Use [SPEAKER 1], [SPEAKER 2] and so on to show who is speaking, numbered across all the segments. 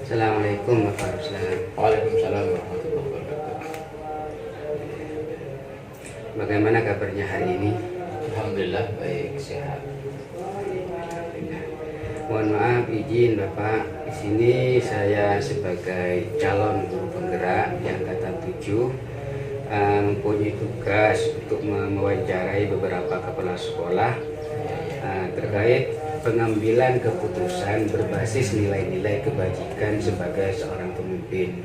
[SPEAKER 1] Assalamualaikum Bapak Ruslan.
[SPEAKER 2] Waalaikumsalam warahmatullahi wabarakatuh.
[SPEAKER 1] Bagaimana kabarnya hari ini?
[SPEAKER 2] Alhamdulillah baik, sehat.
[SPEAKER 1] Mohon maaf izin Bapak, di sini saya sebagai calon guru penggerak yang angkatan 7 mempunyai tugas untuk mewawancarai beberapa kepala sekolah terkait pengambilan keputusan berbasis nilai-nilai kebajikan sebagai seorang pemimpin.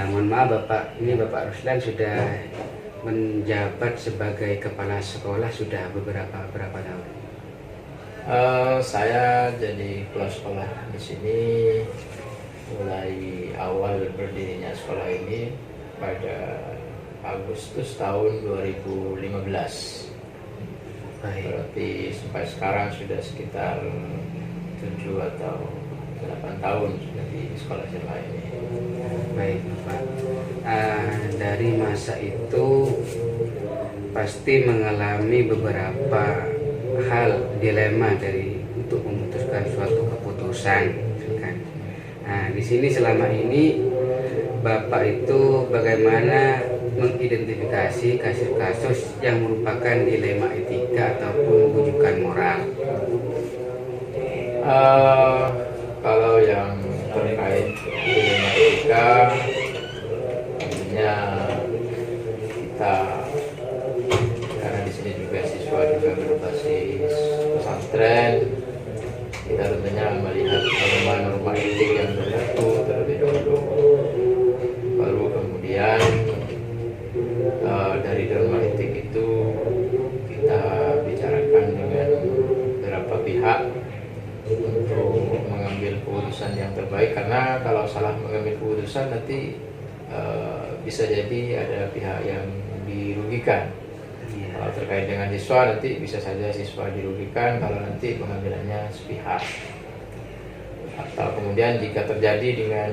[SPEAKER 1] Mohon maaf Bapak, ini Bapak Ruslan sudah menjabat sebagai kepala sekolah sudah berapa tahun?
[SPEAKER 2] Saya jadi kepala sekolah di sini mulai awal berdirinya sekolah ini pada Agustus tahun 2015. Berarti sampai sekarang sudah sekitar 7 atau 8 tahun sudah di sekolah SMA ini.
[SPEAKER 1] Baik Bapak, dari masa itu pasti mengalami beberapa hal dilema untuk memutuskan suatu keputusan, kan? Nah, di sini selama ini Bapak itu bagaimana mengidentifikasi kasus-kasus yang merupakan dilema etika ataupun bujukan moral?
[SPEAKER 2] Kalau yang terkait dilema etika, tentunya kita, karena di sini juga siswa juga berbasis pesantren, kita tentunya melihat norma-norma etik yang berlaku terlebih dahulu. Baru kemudian dari norma etik itu kita bicarakan dengan beberapa pihak untuk mengambil keputusan yang terbaik, karena kalau salah mengambil keputusan nanti bisa jadi ada pihak yang dirugikan. Kalau terkait dengan siswa nanti bisa saja siswa dirugikan kalau nanti pengambilannya sepihak. Atau kemudian jika terjadi dengan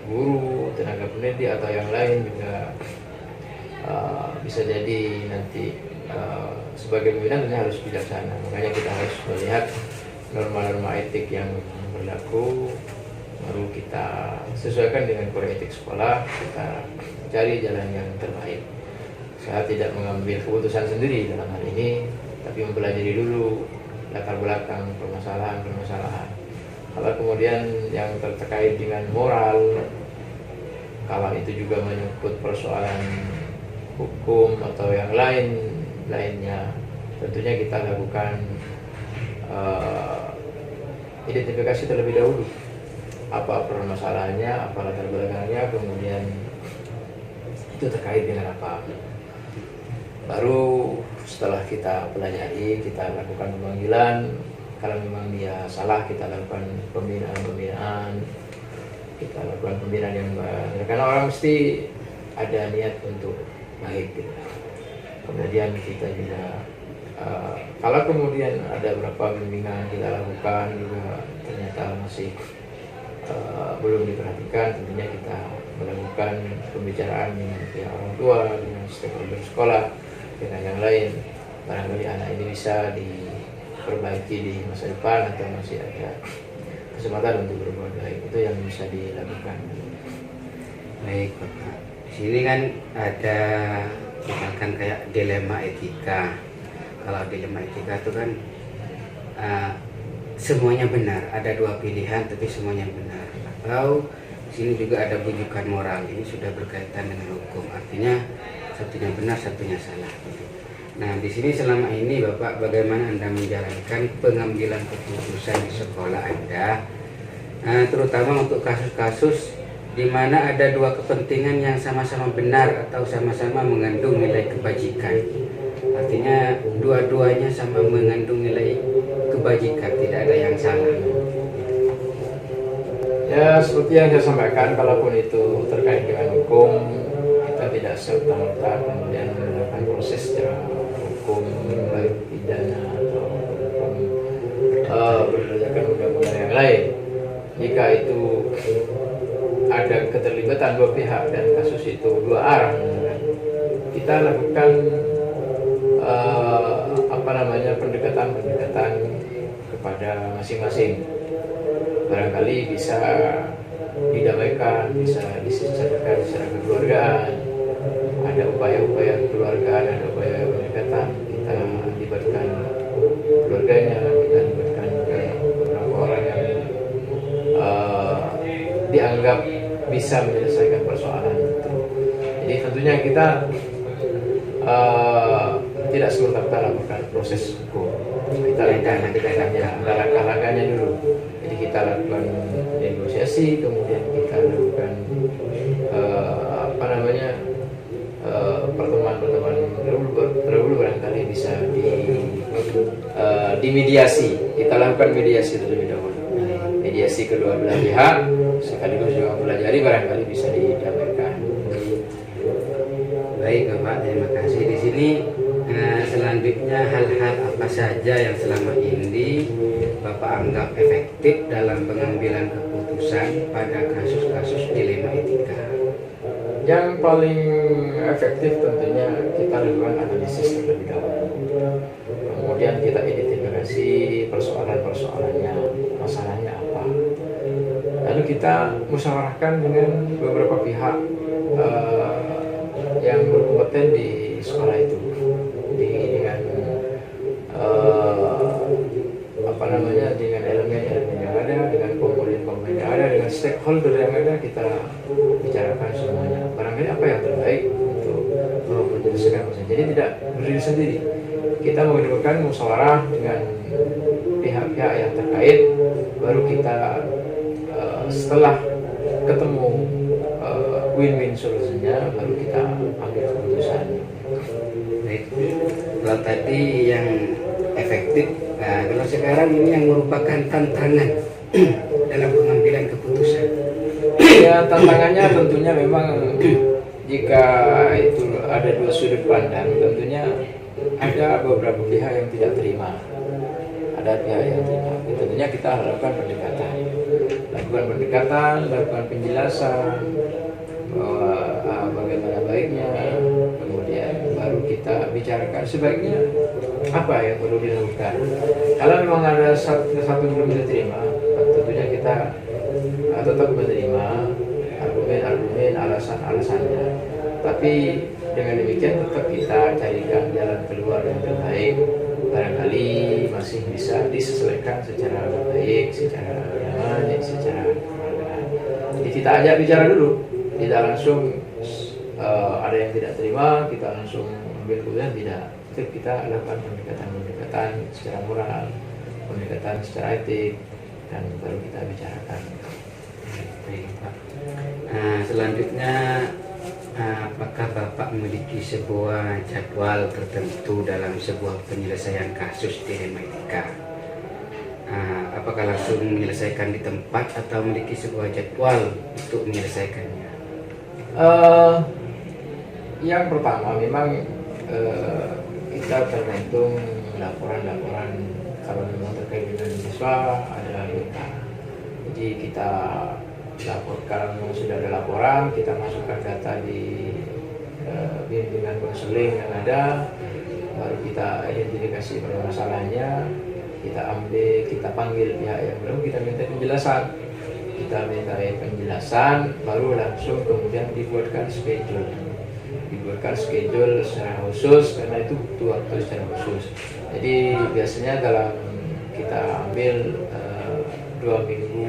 [SPEAKER 2] guru, tenaga pendidik atau yang lain juga bisa jadi nanti sebagai pimpinan tentunya harus bijaksana. Makanya kita harus melihat norma-norma etik yang berlaku, baru kita sesuaikan dengan kode etik sekolah, kita cari jalan yang terbaik. Saya tidak mengambil keputusan sendiri dalam hal ini, tapi mempelajari dulu latar belakang permasalahan. Kalau kemudian yang terkait dengan moral, kalau itu juga menyangkut persoalan hukum atau yang lainnya, tentunya kita lakukan identifikasi terlebih dahulu. Apa permasalahannya, apa latar belakangnya, kemudian itu terkait dengan apa. Baru setelah kita pelajari, kita lakukan pemanggilan. Kalau memang dia salah, kita lakukan pembinaan. Kita lakukan pembinaan yang baik, karena orang mesti ada niat untuk baik gitu. Kemudian kita juga kalau kemudian ada beberapa bimbingan kita lakukan juga ternyata masih belum diperhatikan, tentunya kita melakukan pembicaraan dengan pihak orang tua, dengan stakeholder sekolah, dengan yang lain. Barangkali anak ini bisa diperbaiki di masa depan atau masih ada kesempatan untuk berbuat baik. Itu yang bisa dilakukan.
[SPEAKER 1] Baik Bapak, di sini kan ada misalkan kayak dilema etika. Kalau dilema etika itu kan semuanya benar, ada dua pilihan tapi semuanya benar. Atau di sini juga ada bujukan moral, ini sudah berkaitan dengan hukum, artinya satunya benar, satunya salah. Nah, di sini selama ini Bapak bagaimana Anda menjalankan pengambilan keputusan di sekolah Anda, terutama untuk kasus-kasus di mana ada dua kepentingan yang sama-sama benar atau sama-sama mengandung nilai kebajikan. Artinya dua-duanya sama mengandung nilai kebajikan, tidak ada yang salah.
[SPEAKER 2] Ya, seperti yang saya sampaikan, kalaupun itu terkait dengan hukum, kita tidak serta-merta kemudian melakukan proses secara hukum, baik pidana atau hukum berdasarkan undang-undang yang lain. Jika itu ada keterlibatan dua pihak dan kasus itu dua arah, kita lakukan pendekatan kepada masing-masing. Barangkali bisa didamaikan, bisa disesuaikan secara kekeluargaan. Ada upaya-upaya kekeluargaan, ada upaya pendekatan. Kita libatkan keluarganya, kita libatkan juga beberapa orang yang dianggap bisa menyelesaikan persoalan itu. Jadi tentunya kita tidak serta-merta lakukan proses hukum. Kita langkah-langkahnya dulu. Jadi kita lakukan negosiasi, kemudian kita lakukan pertemuan-pertemuan terdahulu barangkali bisa dimediasi. Kita lakukan mediasi terlebih dahulu. Mediasi kedua belah pihak, sekaligus juga mempelajari barangkali bisa didamaikan.
[SPEAKER 1] Baik Bapak, terima kasih. Di sini selanjutnya hal-hal apa saja yang selama ini Bapak anggap efektif dalam pengambilan keputusan pada kasus-kasus dilema etika?
[SPEAKER 2] Yang paling efektif tentunya kita lakukan analisis terlebih dahulu. Kemudian kita identifikasi persoalan-persoalannya, masalahnya apa. Lalu kita musyawarahkan dengan beberapa pihak yang berkompeten di sekolah itu. Jadi dengan dengan elemen-elemen yang ada, dengan komponen-komponen yang ada, dengan stakeholder yang ada, kita bicarakan semuanya. Barangkali apa yang terbaik untuk menyelesaikan masalah. Jadi tidak berdiri sendiri. Kita mengedepankan musyawarah dengan pihak-pihak yang terkait, baru kita setelah ketemu win-win solusinya, baru kita ambil keputusan.
[SPEAKER 1] Baik, kalau tadi yang efektif, kalau sekarang ini yang merupakan tantangan dalam pengambilan keputusan.
[SPEAKER 2] Ya, tantangannya tentunya memang jika itu ada dua sudut pandang, tentunya ada beberapa pihak yang tidak terima. Ada pihak yang terima. Tentunya kita lakukan pendekatan, lakukan penjelasan bahwa bagaimana baiknya, kemudian baru kita bicarakan sebaiknya apa yang perlu dilakukan. Kalau memang ada satu belum diterima, tentunya kita tetap menerima argumen-argumen, alasan-alasannya. Tapi dengan demikian tetap kita carikan jalan keluar yang terbaik. Barangkali masih bisa disesuaikan secara baik, secara nyaman, secara kekeluargaan. Jadi kita ajak bicara dulu. Tidak langsung ada yang tidak terima, kita langsung ambil keputusan, tidak. Tetap kita lakukan pendekatan secara moral, pendekatan secara etik, dan baru kita bicarakan.
[SPEAKER 1] Baik, Pak. Selanjutnya, apakah Bapak memiliki sebuah jadwal tertentu dalam sebuah penyelesaian kasus dilema etika? Apakah langsung menyelesaikan di tempat atau memiliki sebuah jadwal untuk menyelesaikannya?
[SPEAKER 2] Yang pertama memang kita tergantung laporan-laporan. Kalau memang terkait dengan siswa ada kita. Jadi kita laporkan, kalau sudah ada laporan, kita masukkan data di bimbingan konseling yang ada, baru kita identifikasi permasalahannya, kita panggil pihak yang belum, kita minta penjelasan, baru langsung kemudian dibuatkan schedule secara khusus, karena itu butuh waktu secara khusus. Jadi biasanya kita ambil 2 minggu,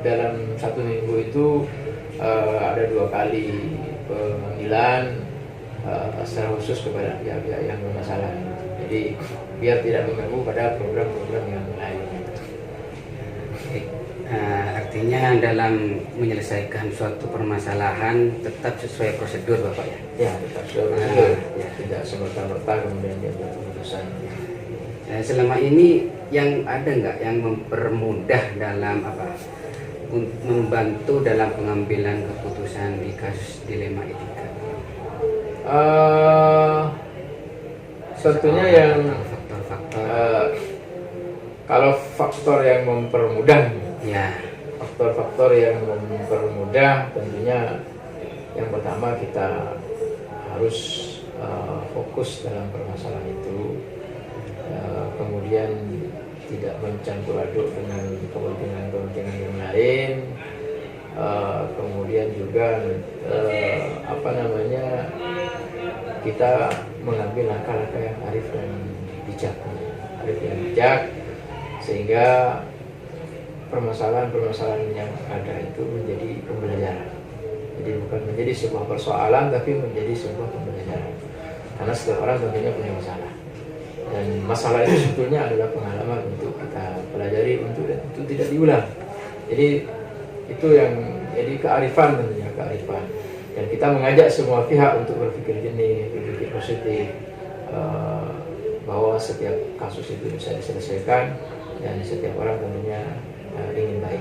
[SPEAKER 2] dalam 1 minggu itu ada 2 kali pemanggilan secara khusus kepada pihak-pihak yang bermasalah. Jadi biar tidak mengganggu pada program-program yang lain.
[SPEAKER 1] Artinya dalam menyelesaikan suatu permasalahan tetap sesuai prosedur, Bapak ya?
[SPEAKER 2] Ya, tetap sesuai prosedur. Tidak semerta-merta kemudian diambil keputusan.
[SPEAKER 1] Selama ini yang ada nggak yang mempermudah dalam membantu dalam pengambilan keputusan di kasus dilema etika?
[SPEAKER 2] Tentunya yang
[SPEAKER 1] faktor-faktor.
[SPEAKER 2] Kalau faktor yang mempermudah,
[SPEAKER 1] ya,
[SPEAKER 2] faktor-faktor yang mempermudah tentunya yang pertama kita harus fokus dalam permasalahan itu. Kemudian tidak mencampur aduk dengan kepentingan yang lain. Kemudian juga kita mengambil langkah-langkah yang arif dan bijak, sehingga permasalahan yang ada itu menjadi pembelajaran. Jadi bukan menjadi sebuah persoalan, tapi menjadi sebuah pembelajaran. Karena setiap orang tentunya punya masalah, dan masalah itu sebetulnya adalah pengalaman untuk kita pelajari untuk tidak diulang. Jadi itu yang jadi kearifan, tentunya kearifan. Dan kita mengajak semua pihak untuk berpikir jernih, berpikir positif, bahwa setiap kasus itu bisa diselesaikan dan setiap orang tentunya ingin baik.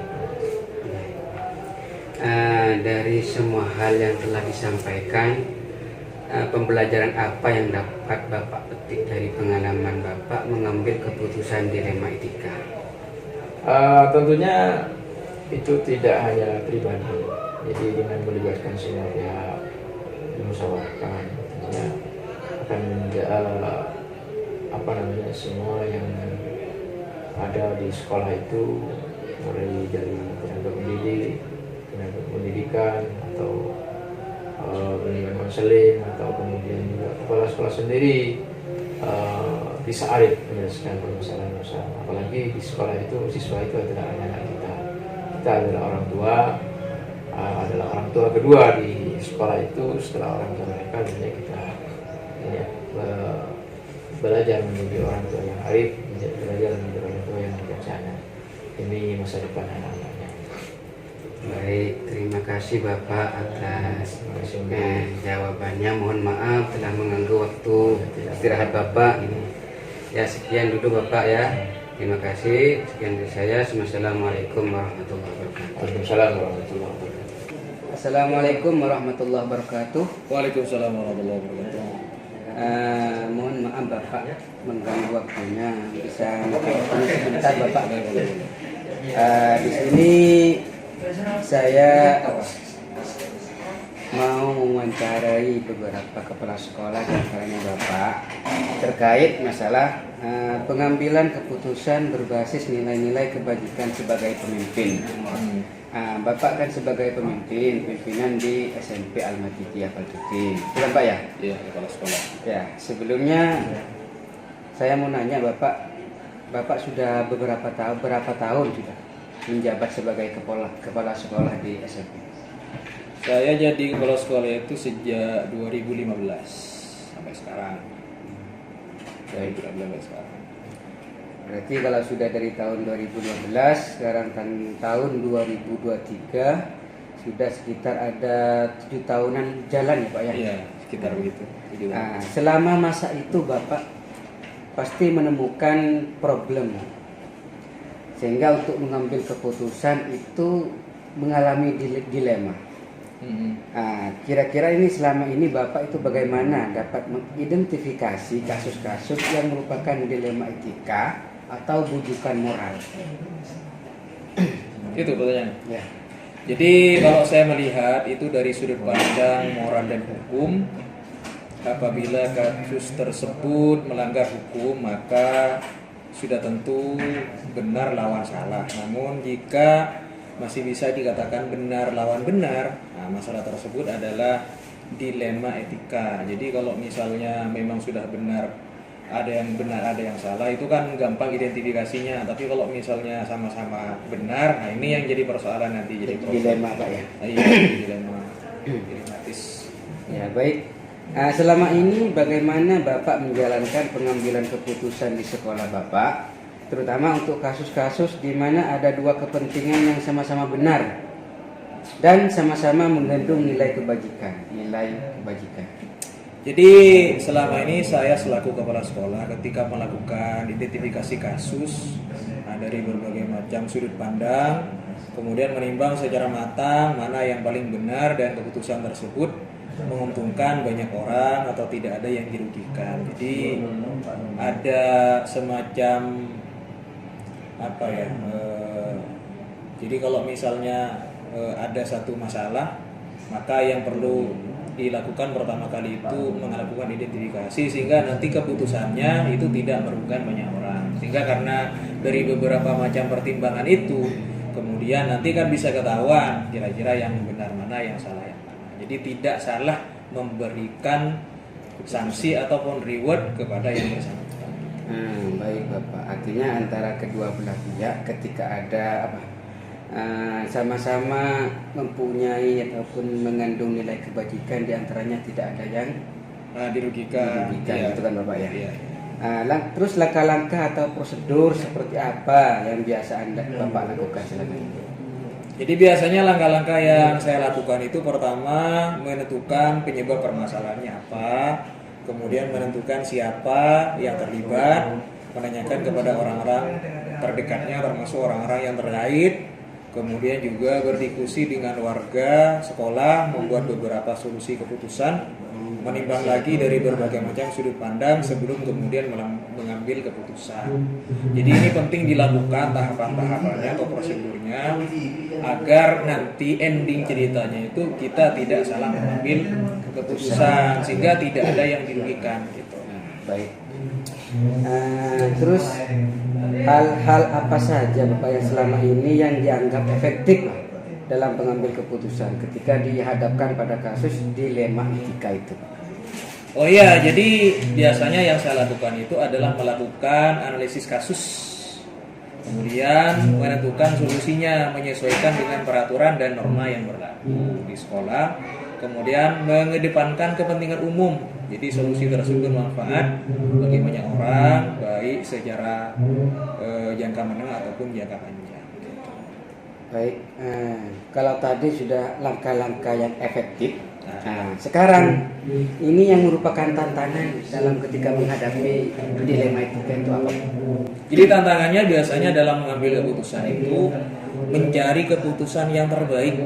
[SPEAKER 1] Dari semua hal yang telah disampaikan, pembelajaran apa yang dapat Bapak petik dari pengalaman Bapak mengambil keputusan dilema etika?
[SPEAKER 2] Tentunya itu tidak hanya pribadi, jadi dengan melibatkan semua pihak, dimusyawarahkan, tentunya akan semua yang ada di sekolah itu, mulai dari tenaga pendidikan atau bimbingan konseling atau kemudian juga kepala sekolah sendiri bisa arif menyelesaikan permasalahan. Apalagi di sekolah itu siswa itu adalah anak-anak kita adalah orang tua kedua di sekolah itu. Setelah orang tua mereka, tentunya kita belajar menjadi orang tua yang arif, belajar menjadi orang tua yang bijaksana demi masa depan anak-anaknya.
[SPEAKER 1] Baik, terima kasih Bapak atas jawabannya. Mohon maaf telah mengganggu waktu istirahat Bapak. Ya, sekian dulu Bapak ya. Terima kasih. Sekian dari saya. Assalamualaikum warahmatullahi wabarakatuh.
[SPEAKER 2] Waalaikumsalam warahmatullahi wabarakatuh.
[SPEAKER 1] Assalamualaikum warahmatullahi wabarakatuh.
[SPEAKER 3] Waalaikumsalam warahmatullahi wabarakatuh.
[SPEAKER 1] Mohon maaf Bapak mengganggu waktunya. Bisa sebentar Bapak. Di sini saya mau mewawancarai beberapa kepala sekolah dan antaranya Bapak terkait masalah pengambilan keputusan berbasis nilai-nilai kebajikan sebagai pemimpin. Bapak kan sebagai pimpinan di SMP Al-Matidiyah Paltutin, bukan Pak ya?
[SPEAKER 3] Iya, kepala sekolah.
[SPEAKER 1] Ya, sebelumnya saya mau nanya Bapak sudah berapa tahun sudah menjabat sebagai kepala sekolah di SMP?
[SPEAKER 3] Saya jadi kepala sekolah itu sejak 2015 sampai sekarang. Dari 2015 sampai sekarang.
[SPEAKER 1] Berarti kalau sudah dari tahun 2012, sekarang kan tahun 2023, sudah sekitar ada 7 tahunan jalan ya Pak ya?
[SPEAKER 3] Iya, sekitar begitu.
[SPEAKER 1] Selama masa itu Bapak pasti menemukan problem, sehingga untuk mengambil keputusan itu mengalami dilema. Kira-kira ini selama ini Bapak itu bagaimana dapat mengidentifikasi kasus-kasus yang merupakan dilema etika atau bujukan moral?
[SPEAKER 3] Itu pertanyaannya.
[SPEAKER 1] Ya.
[SPEAKER 3] Jadi kalau saya melihat itu dari sudut pandang moral dan hukum, apabila kasus tersebut melanggar hukum maka sudah tentu benar lawan salah. Namun jika masih bisa dikatakan benar lawan benar, masalah tersebut adalah dilema etika. Jadi kalau misalnya memang sudah benar, ada yang benar ada yang salah, itu kan gampang identifikasinya. Tapi kalau misalnya sama-sama benar, nah ini yang jadi persoalan nanti, jadi
[SPEAKER 1] dilema Pak ya.
[SPEAKER 3] Iya, dilematis.
[SPEAKER 1] Ya baik. Selama ini bagaimana Bapak menjalankan pengambilan keputusan di sekolah Bapak, terutama untuk kasus-kasus di mana ada dua kepentingan yang sama-sama benar dan sama-sama mengandung nilai kebajikan.
[SPEAKER 3] Jadi selama ini saya selaku kepala sekolah ketika melakukan identifikasi kasus dari berbagai macam sudut pandang, kemudian menimbang secara matang mana yang paling benar dan keputusan tersebut menguntungkan banyak orang atau tidak ada yang dirugikan. Jadi ada semacam jadi kalau misalnya ada satu masalah, maka yang perlu dilakukan pertama kali itu melakukan identifikasi sehingga nanti keputusannya itu tidak merugikan banyak orang. Sehingga karena dari beberapa macam pertimbangan itu, kemudian nanti kan bisa ketahuan kira-kira yang benar mana, yang salah yang mana. Jadi tidak salah memberikan sanksi ataupun reward kepada yang bersangkutan.
[SPEAKER 1] Baik Bapak, artinya antara kedua belah pihak ketika ada sama-sama mempunyai ataupun mengandung nilai kebajikan, diantaranya tidak ada yang
[SPEAKER 3] Dirugikan, iya.
[SPEAKER 1] gitu kan Bapak ya.
[SPEAKER 3] Iya.
[SPEAKER 1] Terus langkah-langkah atau prosedur seperti apa yang biasa Bapak lakukan selama ini?
[SPEAKER 3] Jadi biasanya langkah-langkah yang saya lakukan itu pertama menentukan penyebab permasalahannya apa, kemudian menentukan siapa yang terlibat, menanyakan kepada orang-orang terdekatnya termasuk orang-orang yang terkait, kemudian juga berdiskusi dengan warga sekolah, membuat beberapa solusi keputusan, menimbang lagi dari berbagai macam sudut pandang sebelum kemudian mengambil keputusan. Jadi ini penting dilakukan tahapan-tahapannya atau prosedurnya agar nanti ending ceritanya itu kita tidak salah mengambil keputusan sehingga tidak ada yang dirugikan gitu.
[SPEAKER 1] Baik. Terus hal-hal apa saja Bapak yang selama ini yang dianggap efektif dalam pengambil keputusan ketika dihadapkan pada kasus dilema etika itu?
[SPEAKER 3] Oh iya, jadi biasanya yang saya lakukan itu adalah melakukan analisis kasus, kemudian menentukan solusinya menyesuaikan dengan peraturan dan norma yang berlaku di sekolah, kemudian mengedepankan kepentingan umum. Jadi solusi tersebut bermanfaat bagi banyak orang, baik secara jangka menengah ataupun jangka panjang.
[SPEAKER 1] Baik, kalau tadi sudah langkah-langkah yang efektif, sekarang ini yang merupakan tantangan dalam ketika menghadapi dilema etika itu apa?
[SPEAKER 3] Jadi tantangannya biasanya dalam mengambil keputusan itu mencari keputusan yang terbaik,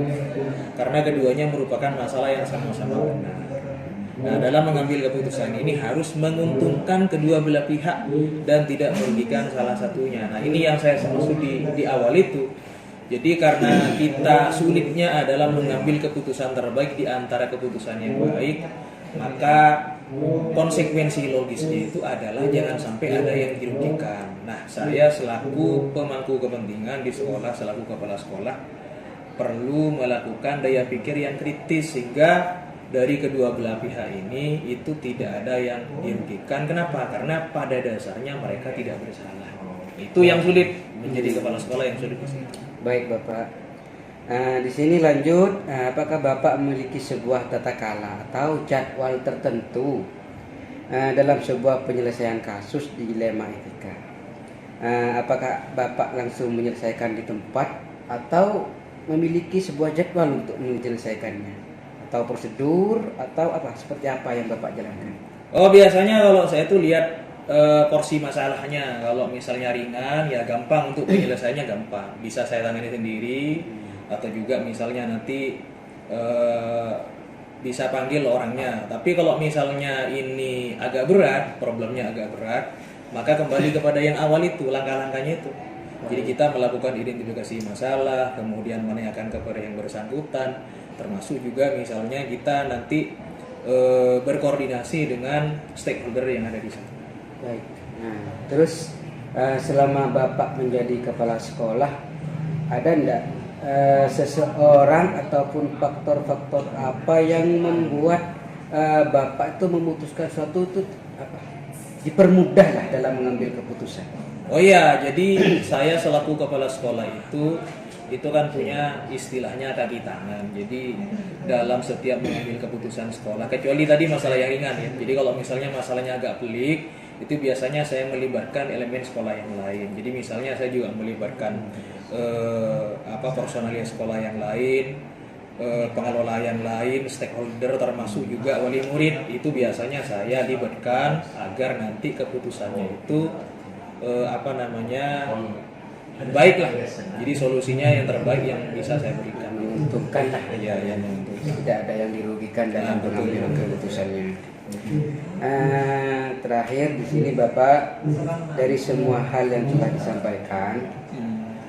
[SPEAKER 3] karena keduanya merupakan masalah yang sama-sama benar. Nah, dalam mengambil keputusan ini harus menguntungkan kedua belah pihak dan tidak merugikan salah satunya. Nah, ini yang saya maksud di awal itu. Jadi karena kita sulitnya adalah mengambil keputusan terbaik di antara keputusan yang baik, maka konsekuensi logisnya itu adalah jangan sampai ada yang dirugikan. Nah, saya selaku pemangku kepentingan di sekolah, selaku kepala sekolah, perlu melakukan daya pikir yang kritis sehingga dari kedua belah pihak ini itu tidak ada yang dirugikan. Kenapa? Karena pada dasarnya mereka tidak bersalah. Itu yang sulit menjadi kepala sekolah, yang sulit di situ.
[SPEAKER 1] Baik Bapak. Di sini lanjut, apakah Bapak memiliki sebuah tata cara atau jadwal tertentu dalam sebuah penyelesaian kasus dilema etika? Apakah Bapak langsung menyelesaikan di tempat atau memiliki sebuah jadwal untuk menyelesaikannya? Atau prosedur atau apa? Seperti apa yang Bapak jalankan?
[SPEAKER 3] Oh, biasanya kalau saya tuh lihat porsi masalahnya. Kalau misalnya ringan ya gampang untuk penyelesaiannya, gampang. Bisa saya tangani sendiri atau juga misalnya nanti bisa panggil orangnya. Tapi kalau misalnya ini agak berat, problemnya agak berat, maka kembali kepada yang awal itu, langkah-langkahnya itu. Jadi kita melakukan identifikasi masalah, kemudian menanyakan kepada yang bersangkutan, termasuk juga misalnya kita nanti berkoordinasi dengan stakeholder yang ada di sana.
[SPEAKER 1] Baik. Nah, terus selama Bapak menjadi kepala sekolah, ada enggak seseorang ataupun faktor-faktor apa yang membuat Bapak itu memutuskan suatu itu dipermudah lah dalam mengambil keputusan?
[SPEAKER 3] Oh iya, jadi saya selaku kepala sekolah itu kan punya istilahnya kaki tangan. Jadi dalam setiap mengambil keputusan sekolah, kecuali tadi masalah yang ringan ya. Jadi kalau misalnya masalahnya agak pelik, itu biasanya saya melibatkan elemen sekolah yang lain. Jadi misalnya saya juga melibatkan personalia sekolah yang lain, pengelola yang lain, stakeholder termasuk juga wali murid. Itu biasanya saya libatkan agar nanti keputusannya itu baiklah. Jadi solusinya yang terbaik yang bisa saya berikan.
[SPEAKER 1] Menguntungkan lah.
[SPEAKER 3] Iya, yang menguntungkan.
[SPEAKER 1] Tidak ada yang dirugikan dalam pengambilan keputusannya. Terakhir di sini Bapak, dari semua hal yang telah disampaikan,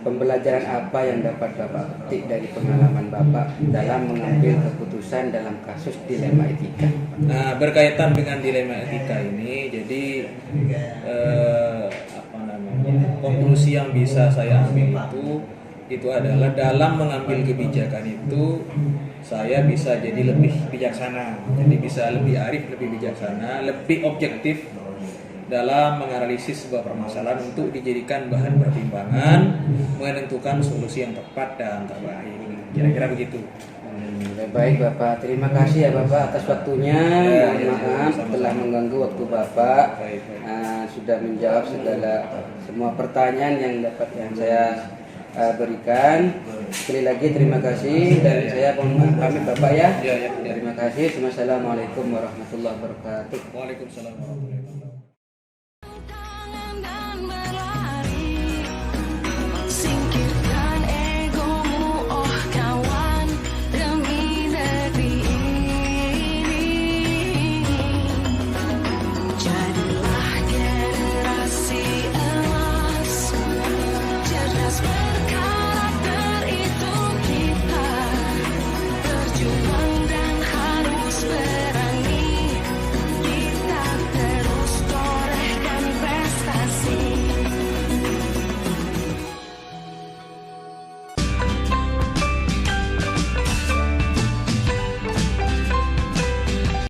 [SPEAKER 1] pembelajaran apa yang dapat Bapak petik dari pengalaman Bapak dalam mengambil keputusan dalam kasus dilema etika?
[SPEAKER 3] Nah, berkaitan dengan dilema etika ini, jadi konklusi yang bisa saya ambil itu adalah dalam mengambil kebijakan itu saya bisa jadi lebih bijaksana, jadi bisa lebih arif, lebih bijaksana, lebih objektif dalam menganalisis sebuah permasalahan untuk dijadikan bahan pertimbangan, menentukan solusi yang tepat dan terbaik. Kira-kira begitu.
[SPEAKER 1] Baik Bapak, terima kasih ya Bapak atas waktunya. Maaf telah mengganggu waktu Bapak. Sudah menjawab semua pertanyaan yang saya berikan. Sekali lagi terima kasih dan saya mohon pamit Bapak ya. Terima kasih. Assalamualaikum warahmatullahi wabarakatuh.
[SPEAKER 3] Waalaikumsalam warahmatullahi wabarakatuh.